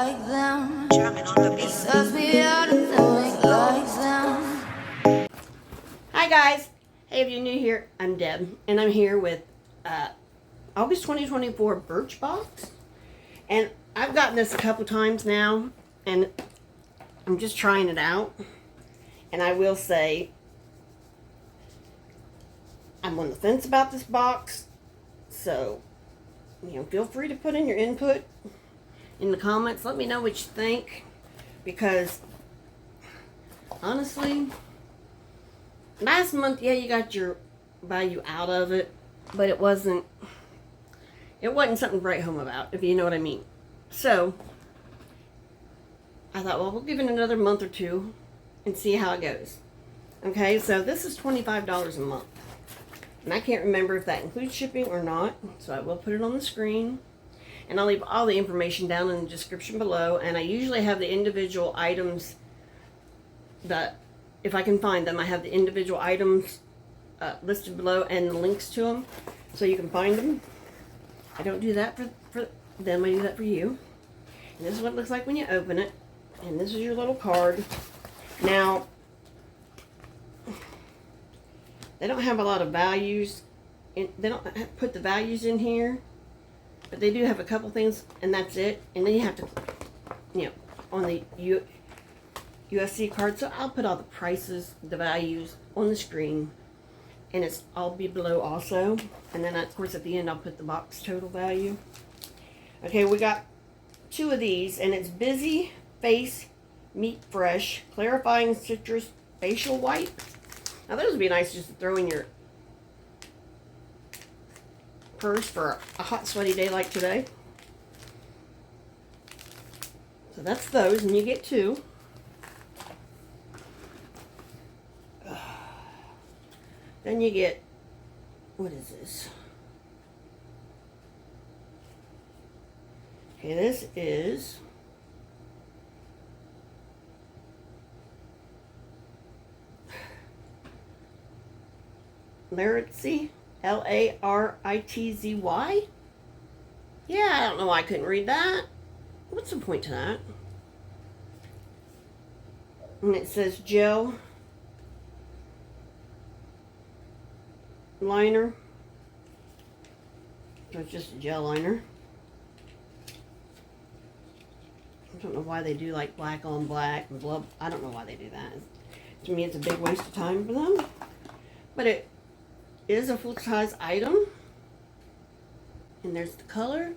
like them. It sucks me out and think like them. Hi guys. Hey, if you're new here, I'm Deb, and I'm here with August 2024 Birchbox. And I've gotten this a couple times now, and I'm just trying it out. And I will say, I'm on the fence about this box, so, feel free to put in your input in the comments. Let me know what you think, because, honestly, last month, yeah, you got your value out of it, but it wasn't something to write home about, if you know what I mean. So, I thought, well, we'll give it another month or two and see how it goes. Okay, so this is $25 a month. And I can't remember if that includes shipping or not, so I will put it on the screen. And I'll leave all the information down in the description below. And I usually have the individual items that, if I can find them, I have the individual items listed below and the links to them, so you can find them. I don't do that for them, I do that for you. And this is what it looks like when you open it. And this is your little card. Now, they don't have a lot of values. They don't put the values in here, but they do have a couple things, and that's it. And then you have to, on the USC card. So I'll put all the prices, the values on the screen, and I'll be below also. And then, of course, at the end, I'll put the box total value. Okay, we got two of these, and it's Busy Face Meet Fresh Clarifying Citrus Facial Wipe. Now, those would be nice just to throw in your purse for a hot, sweaty day like today. So that's those, and you get two. Then you get, what is this? Okay, this is Laritzy, Laritzy. Yeah, I don't know why I couldn't read that. What's the point to that? And it says gel liner. So it's just a gel liner. I don't know why they do like black on black and blah. I don't know why they do that. To me, it's a big waste of time for them. But it is a full-size item. And there's the color.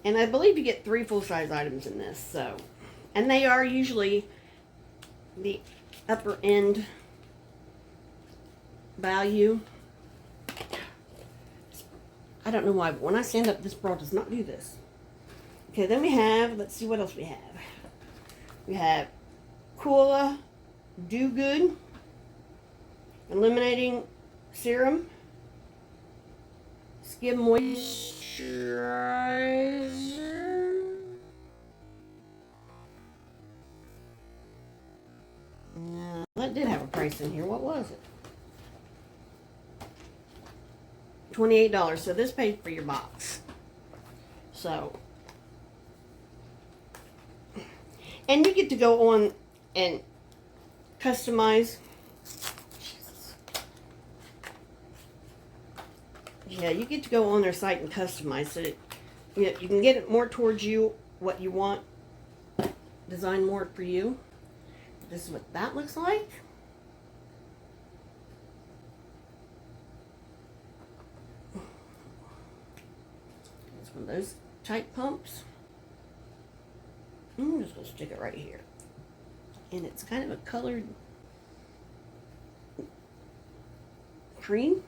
And I believe you get 3 full-size items in this. So, and they are usually the upper end value. I don't know why, but when I stand up, this bra does not do this. Okay, then we have, let's see what else we have. We have Coolant Organic Dew Good Eliminating Serum, Skin Moisturizer. No, that did have a price in here. What was it? $28. So this paid for your box. So, and you get to go on and customize. Yeah, you get to go on their site and customize so that you can get it more towards you, what you want, design more for you. This is what that looks like. It's one of those tight pumps. I'm just going to stick it right here. And it's kind of a colored cream.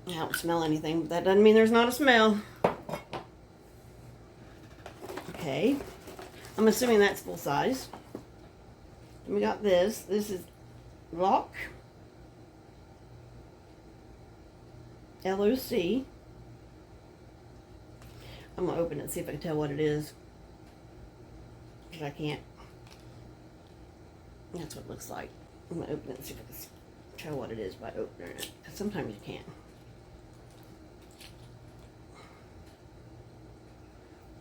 I don't smell anything, but that doesn't mean there's not a smell. Okay. I'm assuming that's full size. And we got this. This is Loc LOC. I'm going to open it and see if I can tell what it is. Because I can't. That's what it looks like. I'm going to open it and see if I can tell what it is by opening it. Because sometimes you can't.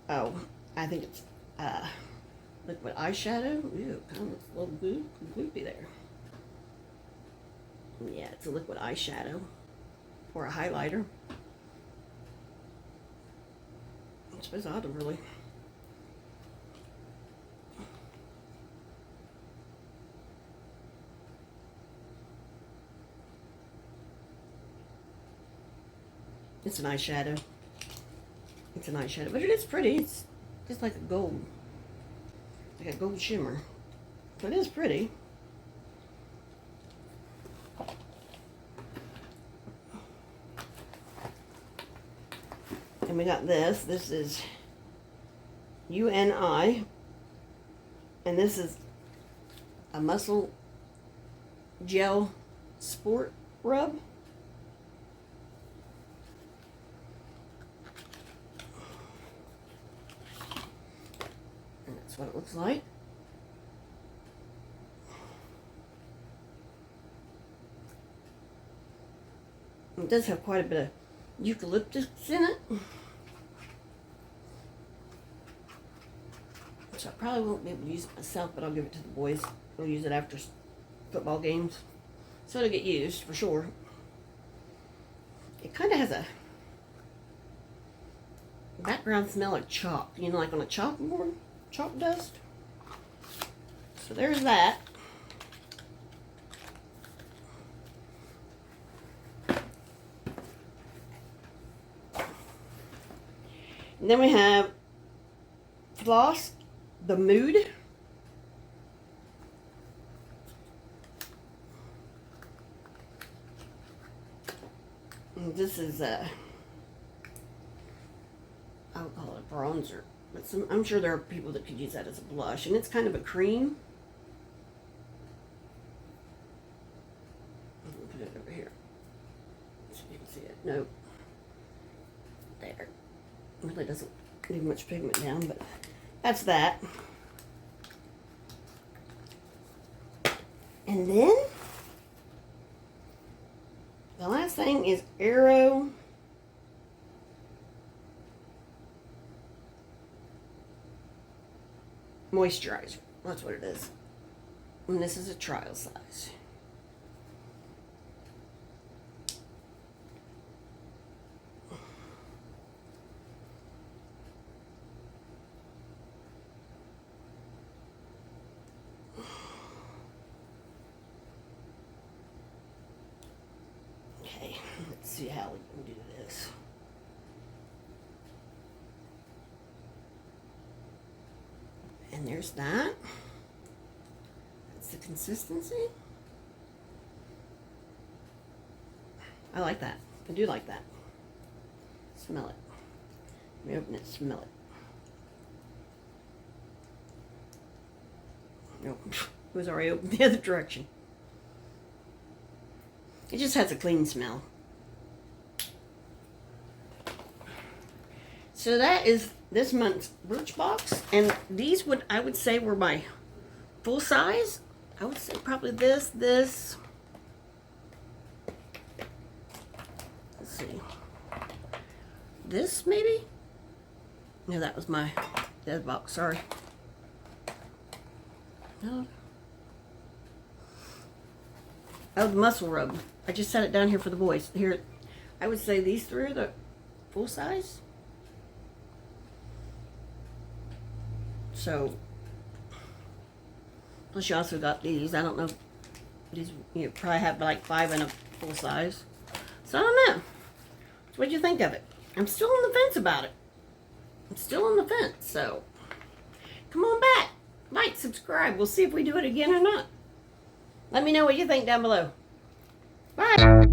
Oh, I think it's liquid eyeshadow. Ew, kind of looks a little gloopy there. Yeah, it's a liquid eyeshadow or a highlighter. I suppose I ought to really. It's an eyeshadow. It's an eyeshadow, but it is pretty. It's just like a gold shimmer. But it is pretty. And we got this. This is UNI. And this is a muscle gel sport rub. And that's what it looks like. It does have quite a bit of eucalyptus in it. So I probably won't be able to use it myself, but I'll give it to the boys. We'll use it after football games. So it'll get used for sure. It kind of has a background smell like chalk. You know, like on a chalkboard, chalk dust. So there's that. And then we have Floss, the Mood. And this is I would call it a bronzer, but I'm sure there are people that could use that as a blush, and it's kind of a cream. I'm gonna put it over here so you can see it. Nope. There. Really doesn't leave much pigment down, but that's that. And then the last thing is Aero Moisturizer. That's what it is. And this is a trial size. Okay, let's see how we can do this. And there's that. That's the consistency. I like that. I do like that. Smell it. Let me open it, smell it. Nope. It was already open the other direction. It just has a clean smell. So that is this month's Birchbox, and these I would say were my full size. I would say probably this. Let's see. This maybe? No, that was my dead box, sorry. No. Oh, the muscle rub. I just set it down here for the boys. Here, I would say these three are the full size. So, plus you also got these. I don't know. These you probably have like 5 in a full size. So I don't know. So what do you think of it? I'm still on the fence about it. I'm still on the fence. So come on back. Like, subscribe. We'll see if we do it again or not. Let me know what you think down below. Bye.